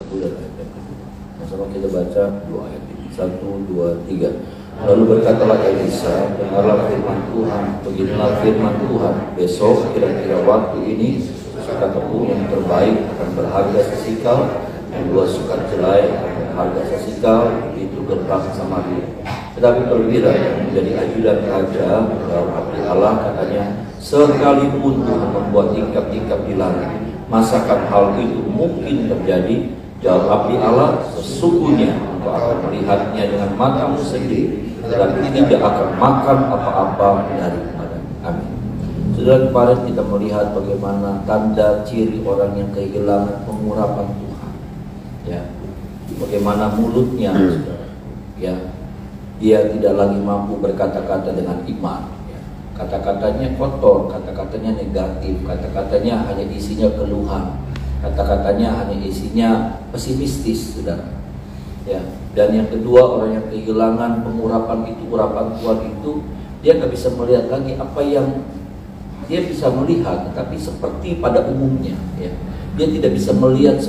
1 dan ayat yang kedua. Sama kita baca 2 ayat ini. 1, 2, 3. Lalu berkatalah Elisa, dengarlah firman Tuhan. Beginilah firman Tuhan. Besok kira-kira waktu ini sukat tepung yang terbaik akan berharga sesikal, yang 2 sukat jelai akan berharga sesikal, itu gerbang Samaria. Tetapi perwira yang menjadi ajudan raja dalam hati Allah katanya, sekalipun Tuhan membuat tingkap-tingkap di langit, masakan hal itu mungkin terjadi? Jawab abdi Allah, sesungguhnya engkau akan melihatnya dengan matamu sendiri, dan tidak akan makan apa-apa daripada. Amin. Saudara, kemarin kita melihat bagaimana tanda ciri orang yang kehilangan pengurapan Tuhan. Ya, bagaimana mulutnya, saudara. Ya, dia tidak lagi mampu berkata-kata dengan iman. Ya. Kata-katanya kotor, kata-katanya negatif, kata-katanya hanya isinya keluhan. Kata-katanya hanya isinya pesimistis, saudara. Ya. Dan yang kedua, orang yang kehilangan pengurapan itu, urapan Tuhan itu, dia nggak bisa melihat lagi apa yang dia bisa melihat, tetapi seperti pada umumnya. Ya. Dia tidak bisa melihat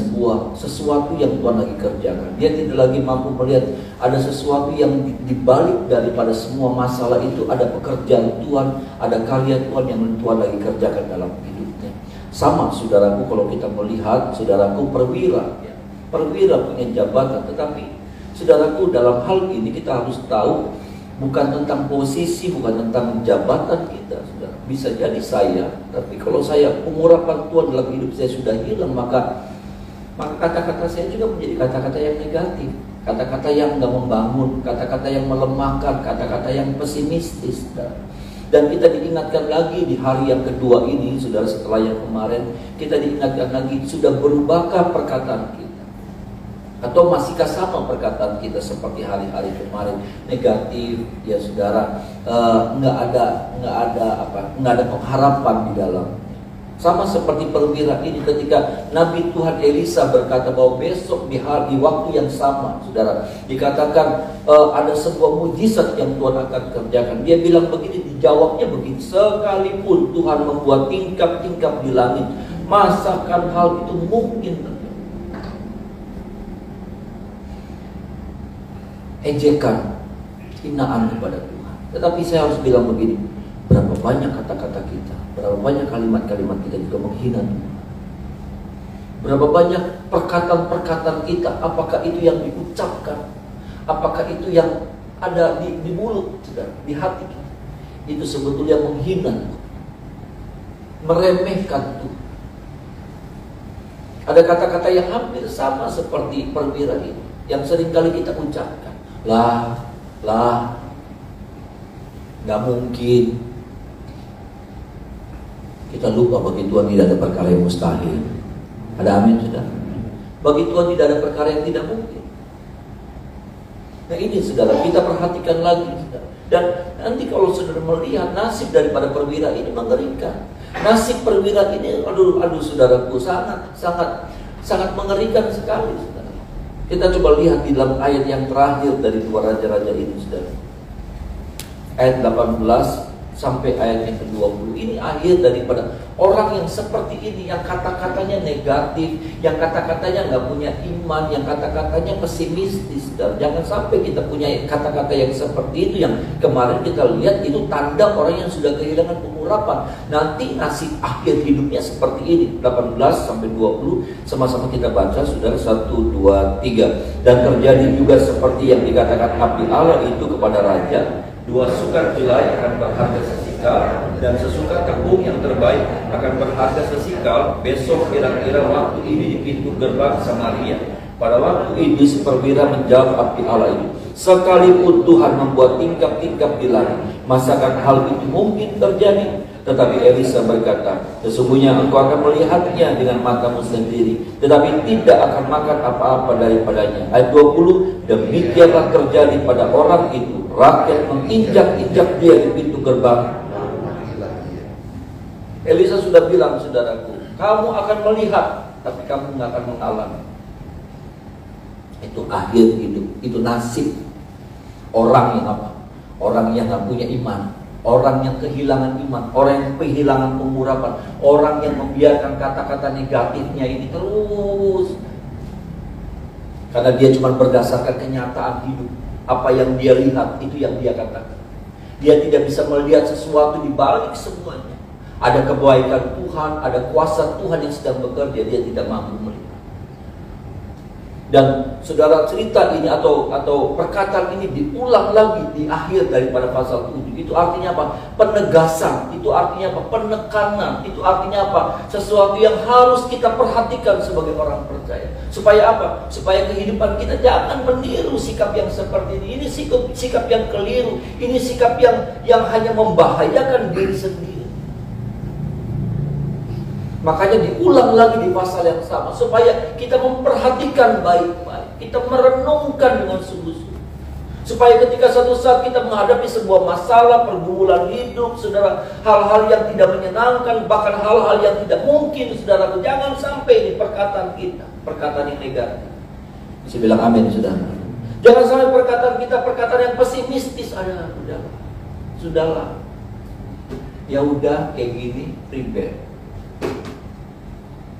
sesuatu yang Tuhan lagi kerjakan. Dia tidak lagi mampu melihat ada sesuatu yang dibalik daripada semua masalah itu, ada pekerjaan Tuhan, ada karya Tuhan yang Tuhan lagi kerjakan dalam hidupnya. Sama, saudaraku, kalau kita melihat, saudaraku, perwira, ya. Perwira punya jabatan, tetapi saudaraku, dalam hal ini kita harus tahu bukan tentang posisi, bukan tentang jabatan kita, saudara. Bisa jadi saya, tapi kalau saya pengurapan Tuhan dalam hidup saya sudah hilang, maka kata-kata saya juga menjadi kata-kata yang negatif, kata-kata yang nggak membangun, kata-kata yang melemahkan, kata-kata yang pesimistis, saudara. Dan kita diingatkan lagi di hari yang kedua ini, saudara, setelah yang kemarin, kita diingatkan lagi, sudah berubahkah perkataan kita? Atau masihkah sama perkataan kita seperti hari-hari kemarin, negatif, ya saudara, nggak ada pengharapan di dalam. Sama seperti perwira ini ketika Nabi Tuhan Elisa berkata bahwa besok di waktu yang sama, saudara, dikatakan ada sebuah mujizat yang Tuhan akan kerjakan. Dia bilang begini, dijawabnya begini, sekalipun Tuhan membuat tingkap-tingkap di langit, masakan hal itu mungkin terjadi. Ejekan, hinaan kepada Tuhan. Tetapi saya harus bilang begini, berapa banyak kata-kata kita, berapa banyak kalimat-kalimat kita juga menghina Tuhan. Berapa banyak perkataan-perkataan kita, apakah itu yang diucapkan, apakah itu yang ada di mulut, di hati kita, itu sebetulnya menghina Tuhan, meremehkan Tuhan. Ada kata-kata yang hampir sama seperti perwira ini, yang seringkali kita ucapkan. Lah, gak mungkin. Kita lupa bagi Tuhan tidak ada perkara yang mustahil. Ada amin, saudara? Bagi Tuhan tidak ada perkara yang tidak mungkin. Nah ini, saudara, kita perhatikan lagi, saudara. Dan nanti kalau saudara melihat nasib daripada perwira ini mengerikan. Nasib perwira ini, aduh saudaraku, sangat mengerikan sekali, saudara. Kita coba lihat di dalam ayat yang terakhir dari 2 raja-raja ini, saudara. Ayat 18 sampai ayat yang ke-20. Ini akhir daripada orang yang seperti ini, yang kata-katanya negatif, yang kata-katanya nggak punya iman, yang kata-katanya pesimistis. Dan jangan sampai kita punya kata-kata yang seperti itu, yang kemarin kita lihat itu tanda orang yang sudah kehilangan pengurapan. Nanti nasib akhir hidupnya seperti ini. 18 sampai 20 sama-sama kita baca, saudara. 1, 2, 3. Dan terjadi juga seperti yang dikatakan abdi Allah itu kepada raja, 2 sukat jelai akan berharga sesikal, dan sesukat tepung yang terbaik akan berharga sesikal. Besok kira-kira waktu ini di pintu gerbang Samaria. Pada waktu itu si perwira menjawab abdi Allah itu, sekalipun Tuhan membuat tingkap-tingkap di langit, masakan hal itu mungkin terjadi? Tetapi Elisa berkata, sesungguhnya engkau akan melihatnya dengan matamu sendiri, tetapi tidak akan makan apa-apa daripadanya. Ayat 20, demikianlah terjadi pada orang itu. Rakyat menginjak-injak dia di pintu gerbang. Elisa sudah bilang, saudaraku, kamu akan melihat, tapi kamu nggak akan mengalami. Itu akhir hidup, itu nasib orang yang apa? Orang yang nggak punya iman, orang yang kehilangan iman, orang yang kehilangan pengurapan, orang yang membiarkan kata-kata negatifnya ini terus. Karena dia cuma berdasarkan kenyataan hidup. Apa yang dia lihat, itu yang dia katakan. Dia tidak bisa melihat sesuatu di balik semuanya. Ada kebaikan Tuhan, ada kuasa Tuhan yang sedang bekerja, dia tidak mampu melihat. Dan saudara, cerita ini atau perkataan ini diulang lagi di akhir daripada pasal 7. Itu artinya apa? Penegasan. Itu artinya apa? Penekanan. Itu artinya apa? Sesuatu yang harus kita perhatikan sebagai orang percaya. Supaya apa? Supaya kehidupan kita jangan meniru sikap yang seperti ini. Ini sikap yang keliru. Ini sikap yang hanya membahayakan diri sendiri. Makanya diulang lagi di pasal yang sama, supaya kita memperhatikan baik-baik, kita merenungkan dengan sungguh-sungguh, supaya ketika suatu saat kita menghadapi sebuah masalah, pergumulan hidup, saudara, hal-hal yang tidak menyenangkan, bahkan hal-hal yang tidak mungkin, saudara, jangan sampai ini perkataan kita, perkataan yang negatif. Bisa bilang amin, saudara. Jangan sampai perkataan kita perkataan yang pesimistis. Sudahlah, ya udah kayak gini, prepare.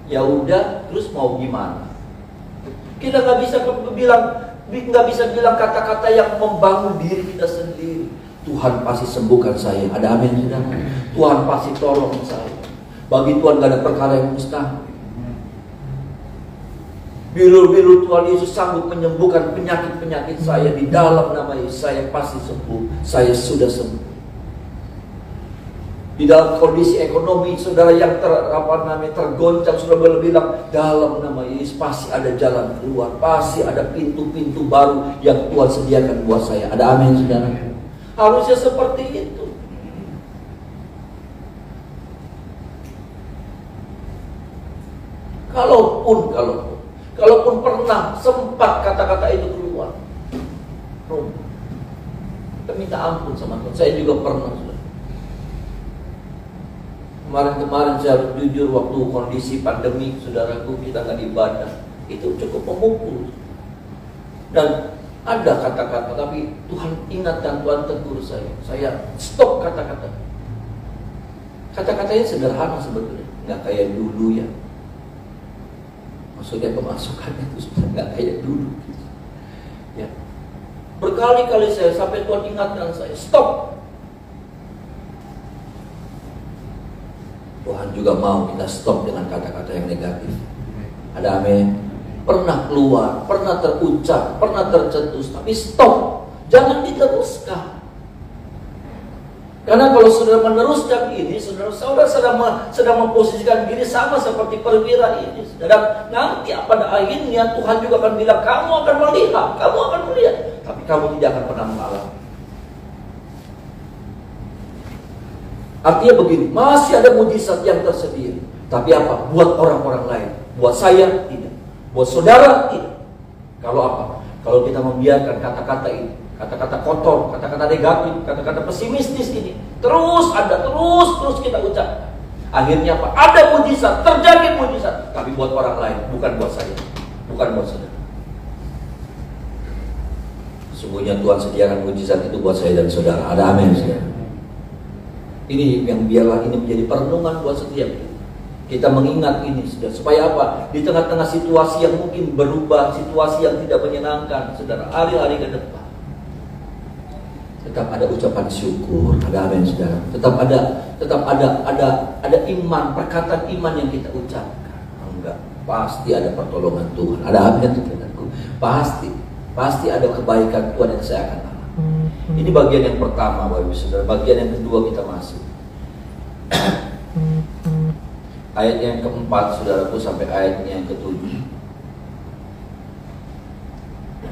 Ya udah, terus mau gimana? Kita nggak bisa bilang kata-kata yang membangun diri kita sendiri. Tuhan pasti sembuhkan saya. Ada amin, saudara. Tuhan pasti tolong saya. Bagi Tuhan gak ada perkara yang mustahil. Bilu-bilu Tuhan Yesus sanggup menyembuhkan penyakit-penyakit saya. Di dalam nama Yesus saya pasti sembuh. Saya sudah sembuh. Di dalam kondisi ekonomi saudara yang tergoncang, saudara boleh bilang, dalam nama Yesus pasti ada jalan keluar, pasti ada pintu-pintu baru yang Tuhan sediakan buat saya. Ada amin, saudara. Harusnya seperti itu. Kalaupun pernah sempat kata-kata itu keluar, kita minta ampun sama Tuhan. Saya juga pernah, saudara. Kemarin saya harus jujur, waktu kondisi pandemi, saudaraku, kita nggak ibadah, itu cukup memukul. Dan ada kata-kata, tapi Tuhan ingat dan Tuhan tegur saya. Saya stop kata-kata. Kata-katanya sederhana sebetulnya, nggak kayak dulu ya. Maksudnya pemasukannya itu sudah nggak kayak dulu. Ya. Berkali-kali saya sampai Tuhan ingatkan saya, stop. Tuhan juga mau kita stop dengan kata-kata yang negatif. Ada amin. Pernah keluar, pernah terucap, pernah tercetus, tapi stop. Jangan diteruskan. Karena kalau saudara meneruskan ini, saudara sedang memposisikan diri sama seperti perwira ini. Dan nanti pada akhirnya Tuhan juga akan bilang, kamu akan melihat, tapi kamu tidak akan pernah mengalami. Artinya begini, masih ada mujizat yang tersedia. Tapi apa? Buat orang-orang lain. Buat saya, tidak. Buat saudara, tidak. Kalau apa? Kalau kita membiarkan kata-kata ini, kata-kata kotor, kata-kata negatif, kata-kata pesimistis ini, terus kita ucap. Akhirnya apa? Ada mujizat, terjadi mujizat. Tapi buat orang lain, bukan buat saya. Bukan buat saudara. Sungguhnya Tuhan sediakan mujizat itu buat saya dan saudara. Ada amin, saudara. Ini yang biarlah ini menjadi perenungan buat setiap kita mengingat ini, supaya apa? Di tengah-tengah situasi yang mungkin berubah, situasi yang tidak menyenangkan, saudara, hari-hari ke depan, tetap ada ucapan syukur. Ada amin, saudara. Tetap ada iman, perkataan iman yang kita ucapkan. Enggak, pasti ada pertolongan Tuhan. Ada amin, saudaraku. Pasti ada kebaikan Tuhan yang saya akan. Ini bagian yang pertama, Bapak Ibu Saudara. Bagian yang kedua kita masuk. Ayat yang keempat, saudaraku, sampai ayatnya yang ketujuh.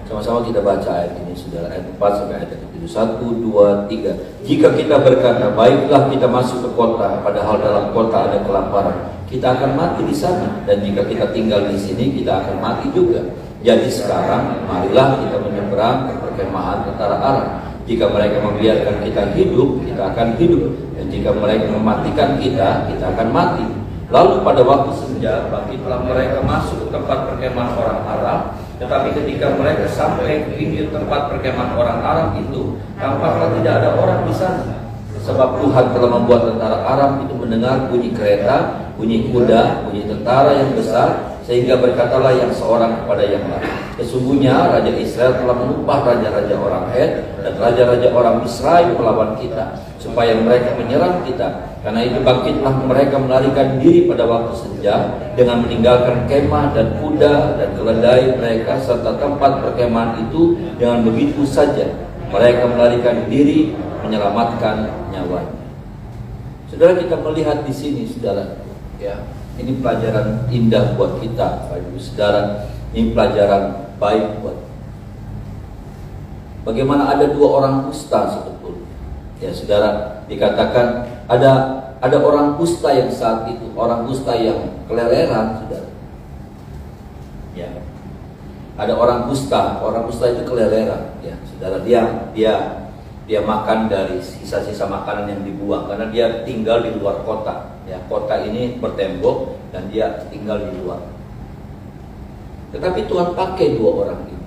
Sama-sama kita baca ayat ini, saudara. Ayat 4 sampai ayat yang ketujuh. 1, 2, 3. Jika kita berkata, baiklah kita masuk ke kota, padahal dalam kota ada kelaparan, kita akan mati di sana. Dan jika kita tinggal di sini, kita akan mati juga. Jadi sekarang, marilah kita menyeberang ke perkemahan tentara Aram. Jika mereka membiarkan kita hidup, kita akan hidup. Dan jika mereka mematikan kita, kita akan mati. Lalu pada waktu senja, bangkitlah mereka masuk ke tempat perkemahan orang Aram. Tetapi ketika mereka sampai ke pinggir tempat perkemahan orang Aram itu, tampaklah tidak ada orang di sana. Sebab Tuhan telah membuat tentara Aram itu mendengar bunyi kereta, bunyi kuda, bunyi tentara yang besar, Sehingga berkatalah yang seorang kepada yang lain, sesungguhnya Raja Israel telah mengubah raja-raja orang Het dan raja-raja orang Misraim melawan kita, supaya mereka menyerang kita. Karena itu bangkitlah mereka melarikan diri pada waktu senja, dengan meninggalkan kemah dan kuda dan keledai mereka serta tempat perkemahan itu. Dengan begitu saja mereka melarikan diri, menyelamatkan nyawanya. Saudara, kita melihat di sini, saudara, ya, ini pelajaran indah buat kita, Bapak Ibu Saudara. Ini pelajaran baik buat. Bagaimana ada dua orang kusta sebetulnya. Ya, saudara, dikatakan ada orang kusta yang saat itu, orang kusta yang keleleran, saudara. Ya, ada orang kusta itu keleleran, ya, saudara. Dia makan dari sisa-sisa makanan yang dibuang karena dia tinggal di luar kota. Ya, kota ini bertembok dan dia tinggal di luar. Tetapi Tuhan pakai dua orang ini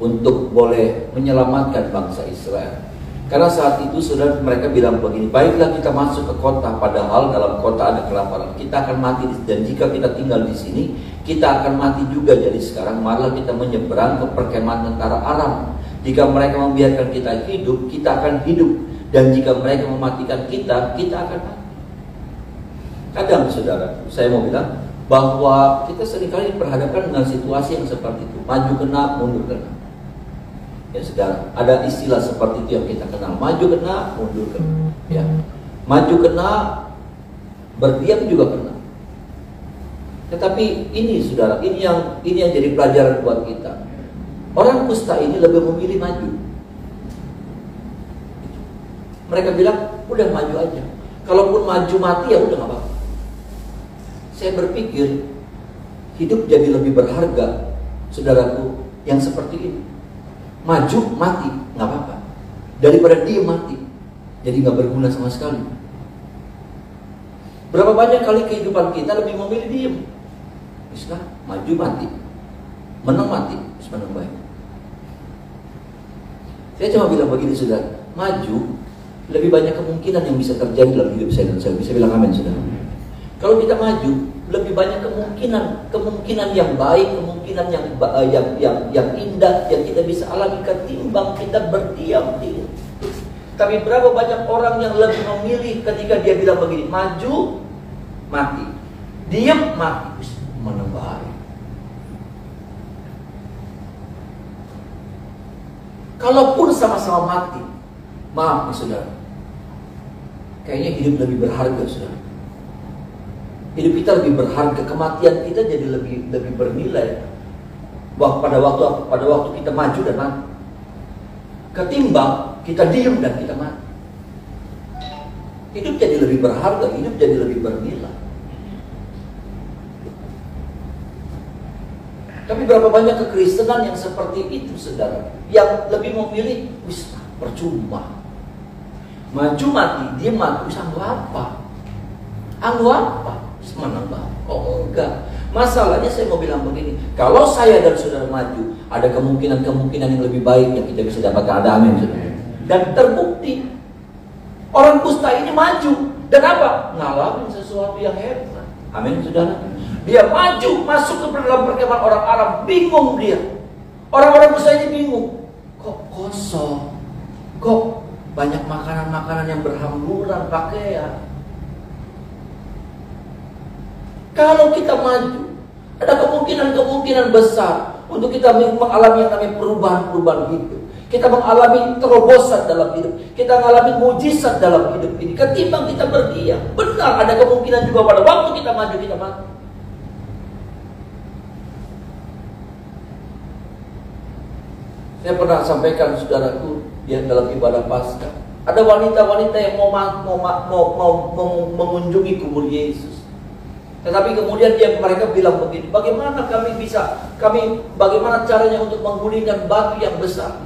untuk boleh menyelamatkan bangsa Israel. Karena saat itu saudara, mereka bilang begini, baiklah kita masuk ke kota, padahal dalam kota ada kelaparan. Kita akan mati, dan jika kita tinggal di sini, kita akan mati juga. Jadi sekarang marilah kita menyeberang ke perkemahan tentara Aram. Jika mereka membiarkan kita hidup, kita akan hidup. Dan jika mereka mematikan kita, kita akan mati. Kadang saudara, saya mau bilang bahwa kita seringkali berhadapan dengan situasi yang seperti itu. Maju kena, mundur kena. Ya saudara, ada istilah seperti itu yang kita kenal. Maju kena, mundur kena. Ya. Maju kena, berdiam juga kena. Tetapi ini saudara, ini yang jadi pelajaran buat kita. Orang kusta ini lebih memilih maju. Mereka bilang, udah maju aja. Kalaupun maju mati ya udah gak apa-apa. Saya berpikir hidup jadi lebih berharga, saudaraku, yang seperti ini. Maju mati nggak apa-apa, daripada dia mati jadi nggak berguna sama sekali. Berapa banyak kali kehidupan kita lebih memilih diem. Misalnya maju mati, menang mati, menang baik. Saya cuma bilang begini, saudara, maju lebih banyak kemungkinan yang bisa terjadi dalam hidup saya, dan saya bisa bilang amin, saudara. Kalau kita maju, lebih banyak kemungkinan yang baik, kemungkinan yang indah yang kita bisa alami ketimbang kita berdiam diri. Tapi berapa banyak orang yang lebih memilih ketika dia bilang begini, maju mati, diam mati, mana baik. Kalaupun sama-sama mati, maaf saudara, kayaknya hidup lebih berharga, saudara. Hidup kita lebih berharga, kematian kita jadi lebih bernilai. Pada waktu kita maju dan mati, ketimbang kita diam dan kita mati. Hidup jadi lebih berharga, hidup jadi lebih bernilai. Tapi berapa banyak kekristenan yang seperti itu, saudara, yang lebih memilih percuma, maju mati, dia mati, anggu apa? Anggu apa? Menang banget. Oh enggak. Masalahnya saya mau bilang begini, kalau saya dan saudara maju, ada kemungkinan yang lebih baik yang kita bisa dapatkan. Ada amin, saudara. Dan terbukti orang kusta ini maju dan apa? Ngalamin sesuatu yang hebat. Amin, saudara. Dia maju masuk ke dalam perkemahan orang Aram, bingung dia. Orang-orang kusta ini bingung. Kok kosong? Kok banyak makanan-makanan yang berhamburan, pakaian? Kalau kita maju, ada kemungkinan besar untuk kita mengalami yang namanya perubahan hidup. Kita mengalami terobosan dalam hidup. Kita mengalami mujizat dalam hidup ini. Ketimbang kita berdiam. Benar, ada kemungkinan juga pada waktu kita maju, kita mati. Saya pernah sampaikan, saudaraku, ya, dalam ibadah Paskah, ada wanita-wanita yang mau mengunjungi kubur Yesus. Tetapi kemudian mereka bilang begini, bagaimana caranya untuk menggulingkan batu yang besar?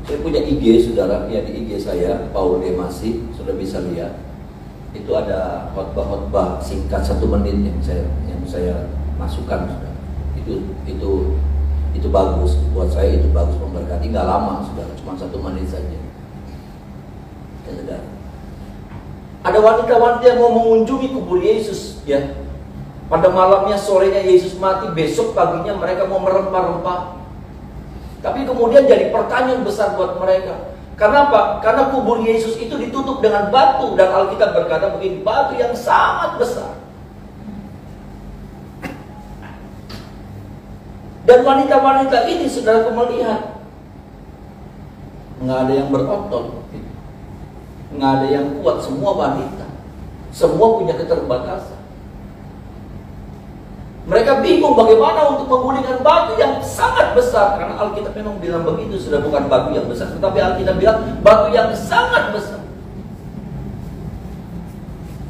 Saya punya IG, saudara, ya, di IG saya, Paul Demasi, sudah bisa lihat. Itu ada khotbah singkat 1 menit yang saya masukkan, saudara. Itu bagus buat saya, itu bagus, memberkati, nggak lama, saudara, cuma 1 menit saja. Ya, saudara. Ada wanita-wanita yang mau mengunjungi kubur Yesus, ya. Pada malamnya, sorenya Yesus mati, besok paginya mereka mau merempah-rempah. Tapi kemudian jadi pertanyaan besar buat mereka. Kenapa? Karena kubur Yesus itu ditutup dengan batu. Dan Alkitab berkata begini, batu yang sangat besar. Dan wanita-wanita ini, saudaraku, melihat nggak ada yang berotot, nggak ada yang kuat, semua wanita, semua punya keterbatasan. Mereka bingung bagaimana untuk menggulingkan batu yang sangat besar. Karena Alkitab memang bilang begitu, sudah bukan batu yang besar, tetapi Alkitab bilang batu yang sangat besar.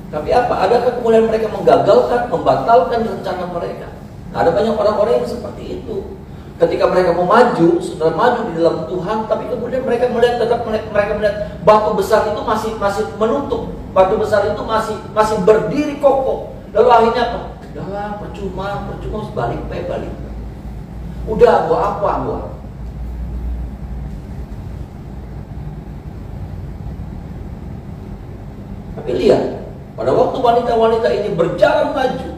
Tapi apa? Adakah kemudian mereka menggagalkan, membatalkan rencana mereka? Nah, ada banyak orang-orang yang seperti itu. Ketika mereka mau maju, sudah maju di dalam Tuhan, tapi kemudian mereka melihat, mereka melihat batu besar itu masih menutup. Batu besar itu masih berdiri kokoh. Lalu akhirnya apa? Udahlah, percuma balik. Udah, gua apa? Tapi lihat, pada waktu wanita-wanita ini berjalan maju,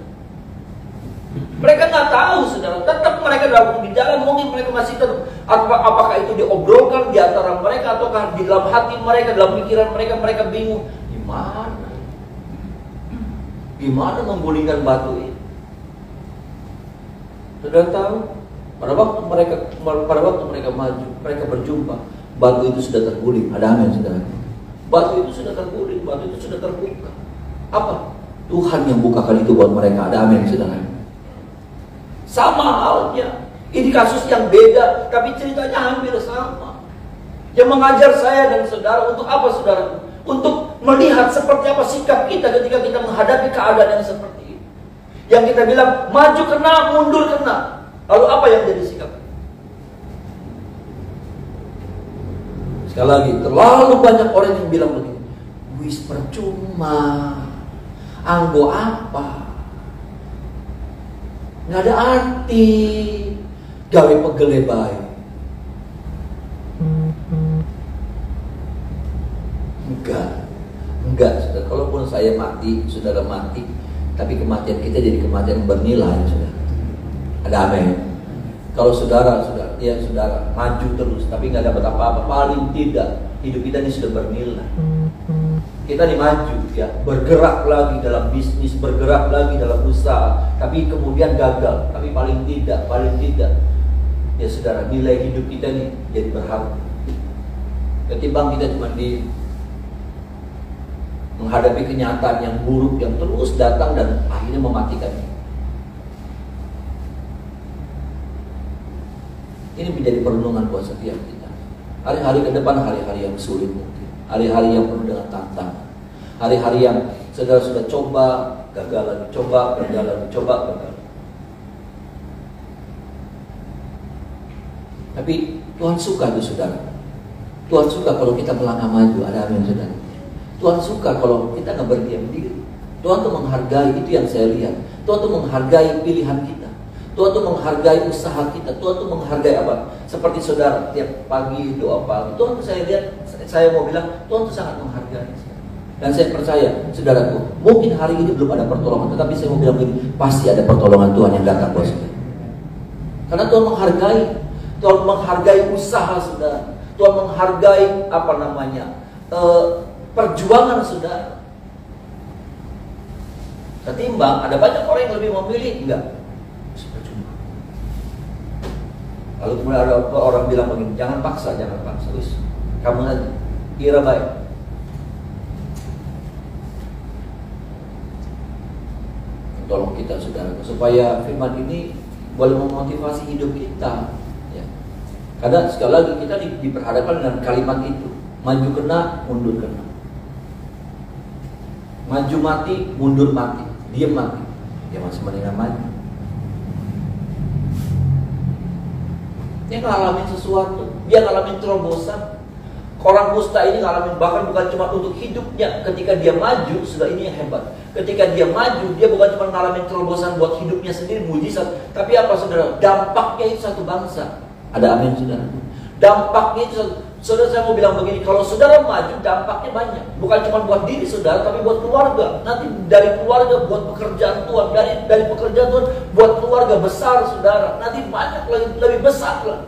mereka nggak tahu, saudara. Tetap mereka dalam jalan, mungkin mereka masih tetap. Apakah itu diobrolkan di antara mereka, ataukah di dalam hati mereka, dalam pikiran mereka bingung. Gimana menggulingkan batu ini? Saudara tahu, pada waktu mereka maju, mereka berjumpa, batu itu sudah terguling. Ada amin, saudara. Batu itu sudah terguling, batu itu sudah terbuka. Apa? Tuhan yang bukakan itu buat mereka. Ada amin, saudara. Sama halnya, ini kasus yang beda, tapi ceritanya hampir sama. Yang mengajar saya dan saudara untuk apa, saudara? Untuk melihat seperti apa sikap kita ketika kita menghadapi keadaan yang seperti ini. Yang kita bilang, maju kena, mundur kena. Lalu apa yang jadi sikap? Sekali lagi, terlalu banyak orang yang bilang begini, wis percuma, anggo apa? Nggak ada arti, gawe pegele bae. Enggak, saudara. Kalaupun saya mati, saudara mati, tapi kematian kita jadi kematian bernilai, saudara. Ada amin. Kalau saudara maju terus, tapi nggak dapat apa-apa, paling tidak hidup kita ini sudah bernilai. Kita nih maju, ya, bergerak lagi dalam bisnis, bergerak lagi dalam usaha, tapi kemudian gagal. Tapi paling tidak, ya saudara, nilai hidup kita nih jadi berharga. Ketimbang kita cuma menghadapi kenyataan yang buruk yang terus datang dan akhirnya mematikan. Ini menjadi perenungan buat setiap kita. Hari-hari ke depan, hari-hari yang sulit mungkin, hari-hari yang penuh dengan tantangan, hari-hari yang saudara sudah coba gagal lagi, coba gagal. Tapi Tuhan suka tuh, saudara. Tuhan suka kalau kita melangkah maju. Ada amin, saudara. Tuhan suka kalau kita nggak berdiam diri. Tuhan tuh menghargai, itu yang saya lihat. Tuhan tuh menghargai pilihan kita. Tuhan tuh menghargai usaha kita. Tuhan tuh menghargai apa? Seperti saudara tiap pagi doa pagi. Tuhan tuh saya lihat, saya mau bilang, Tuhan tuh sangat menghargai. Dan saya percaya, saudaraku, mungkin hari ini belum ada pertolongan, tetapi saya mau bilang begini, pasti ada pertolongan Tuhan yang datang buat saudara. Karena Tuhan menghargai usaha saudara. Tuhan menghargai perjuangan saudara. Ketimbang ada banyak orang yang lebih memilih enggak. Lalu kemudian ada orang bilang begini, jangan paksa. Wis, kamu aja kira baik. Tolong kita, saudara, supaya firman ini boleh memotivasi hidup kita. Ya. Karena sekali lagi kita diperhadapkan dengan kalimat itu, maju kena, mundur kena. Maju mati, mundur mati, diam mati. Dia masih mendingan maju. Dia ngalamin sesuatu, dia ngalamin terobosan. Orang kusta ini ngalamin, bahkan bukan cuma untuk hidupnya. Ketika dia maju, sudah ini yang hebat. Ketika dia maju, dia bukan cuma ngalamin terobosan buat hidupnya sendiri, mujizat. Tapi apa, saudara? Dampaknya itu satu bangsa. Ada amin, saudara? Dampaknya itu Saudara, saya mau bilang begini, kalau saudara maju dampaknya banyak. Bukan cuma buat diri saudara, tapi buat keluarga. Nanti dari keluarga buat pekerjaan Tuhan, dari pekerjaan Tuhan buat keluarga besar saudara. Nanti banyak lagi, lebih besar lah.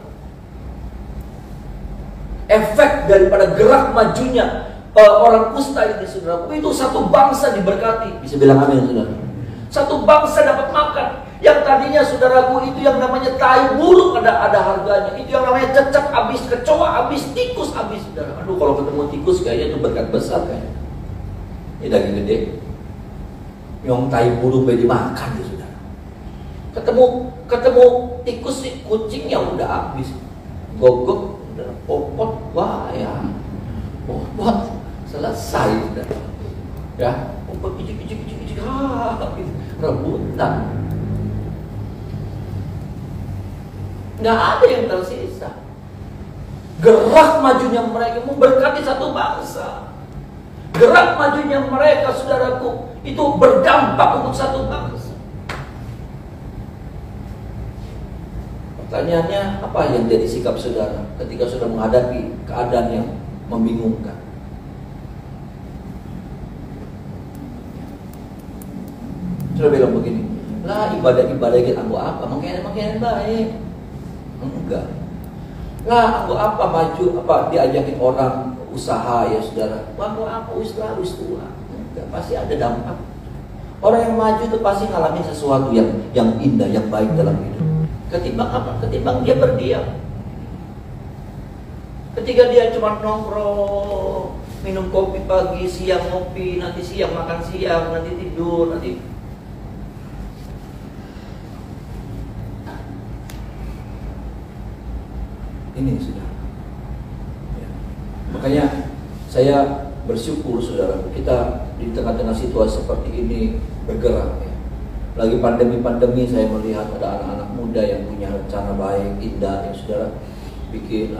Efek daripada gerak majunya orang kusta ini saudara, itu satu bangsa diberkati. Bisa bilang amin saudara. Satu bangsa dapat makan. Yang tadinya saudaraku itu yang namanya tai burung ada harganya. Itu yang namanya cecak habis, kecoa habis, tikus habis saudara. Aduh, kalau ketemu tikus kayaknya itu berkat besar kayaknya. Ini daging gede. Yang tai burung boleh dimakan ya saudara. Ketemu tikus sih, kucing yang udah habis. Gogok, udah popot, wah ya. Popot, selesai saudara. Ya, popot kicik, rebutan. Nggak ada yang tersisa. Gerak majunya mereka memberkati satu bangsa. Gerak majunya mereka saudaraku itu berdampak untuk satu bangsa. Pertanyaannya, apa yang jadi sikap saudara ketika sudah menghadapi keadaan yang membingungkan? Sudah bilang begini, lah ibadah kita apa? Makin baik. Enggak. Lah, aku apa maju, apa diajakin orang usaha ya saudara. Aku apa usaha. Enggak, pasti ada dampak. Orang yang maju itu pasti ngalamin sesuatu yang indah, yang baik dalam hidup. Ketimbang apa? Ketimbang dia berdiam. Ketika dia cuma nongkrong, minum kopi pagi, siang ngopi, nanti siang makan siang, nanti tidur, nanti ini sudah ya. Makanya saya bersyukur saudara, kita di tengah-tengah situasi seperti ini bergerak ya. Lagi pandemi saya melihat ada anak-anak muda yang punya rencana baik, indah ya saudara, bikin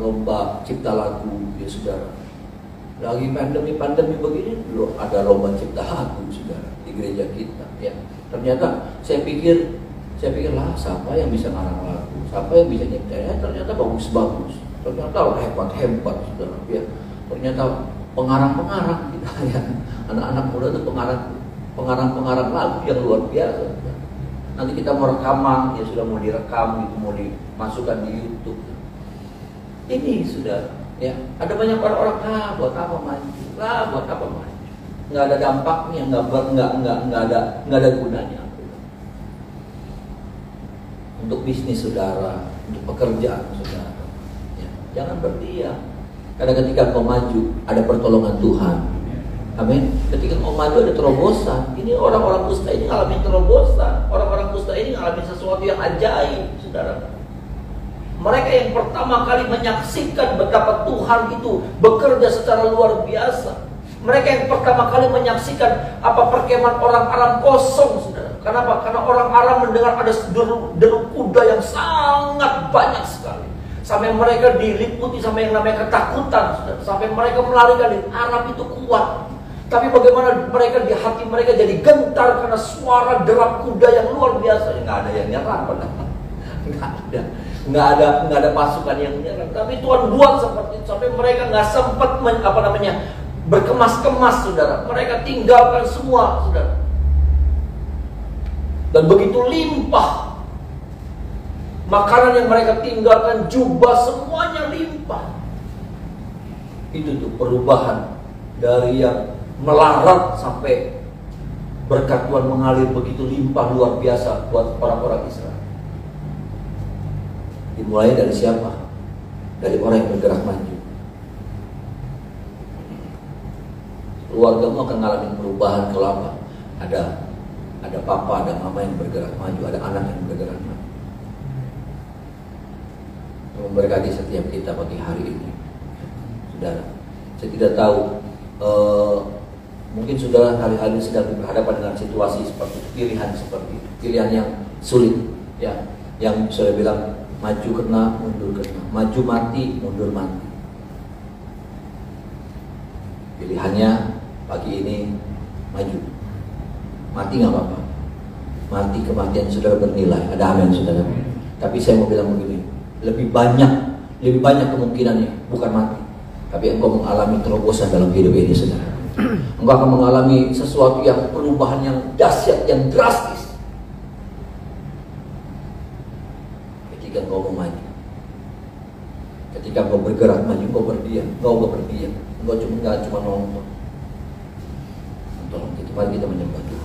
lomba cipta lagu ya saudara. Lagi pandemi begini loh, ada lomba cipta lagu saudara di gereja kita ya. Ternyata saya pikir lah, siapa yang bisa ngarang lagu, siapa yang bisa nyiptain? Ternyata bagus, ternyata hebat saudara ya. Ternyata pengarang kita ya, anak-anak muda itu pengarang lagu yang luar biasa. Nanti kita mau rekaman, ya sudah mau direkam gitu, mau dimasukkan di YouTube. Ini sudah ya, ada banyak orang buat apa maju, nggak ada dampaknya, nggak ada gunanya. Untuk bisnis saudara, untuk pekerjaan saudara ya, jangan berdiam. Karena ketika kau maju ada pertolongan Tuhan. Amin. Ketika kau maju ada terobosan. Ini orang-orang kusta ini ngalamin terobosan. Orang-orang kusta ini ngalamin sesuatu yang ajaib saudara. Mereka yang pertama kali menyaksikan betapa Tuhan itu bekerja secara luar biasa. Mereka yang pertama kali menyaksikan apa perkemahan orang Aram kosong saudara. Kenapa? Karena orang Aram mendengar ada deruk kuda yang sangat banyak sekali. Sampai mereka diliputi sampai yang namanya ketakutan saudara. Sampai mereka melarikan diri. Aram itu kuat. Tapi bagaimana mereka di hati mereka jadi gentar karena suara derap kuda yang luar biasa. Nggak ada yang nyerang padahal. Nggak ada pasukan yang menyerang. Tapi Tuhan buat seperti itu sampai mereka nggak sempat berkemas-kemas saudara. Mereka tinggalkan semua saudara. Dan begitu limpah makanan yang mereka tinggalkan, jubah semuanya limpah. Itu tuh perubahan dari yang melarat sampai berkat Tuhan mengalir begitu limpah luar biasa buat orang-orang Israel. Dimulai dari siapa? Dari orang yang bergerak maju. Keluargamu akan mengalami perubahan kalau apa? Ada papa, ada mama yang bergerak maju, ada anak yang bergerak maju. Memberkati setiap kita pagi hari ini. Saudara, saya tidak tahu mungkin saudara hari-hari sedang berhadapan dengan situasi seperti itu, pilihan yang sulit ya, yang saya bilang maju kena, mundur kena, maju mati, mundur mati. Pilihannya pagi ini maju. Mati nggak apa-apa. Mati kematian saudara bernilai. Ada amin saudara. Tapi saya mau bilang begini, lebih banyak lebih banyak kemungkinannya bukan mati, tapi engkau mengalami terobosan dalam hidup ini, saudara. Engkau akan mengalami sesuatu yang perubahan yang dahsyat, yang drastis ketika engkau mau maju. Ketika engkau bergerak maju, engkau berdiam, engkau cuma nonton. Tolong kita, mari kita menyembah.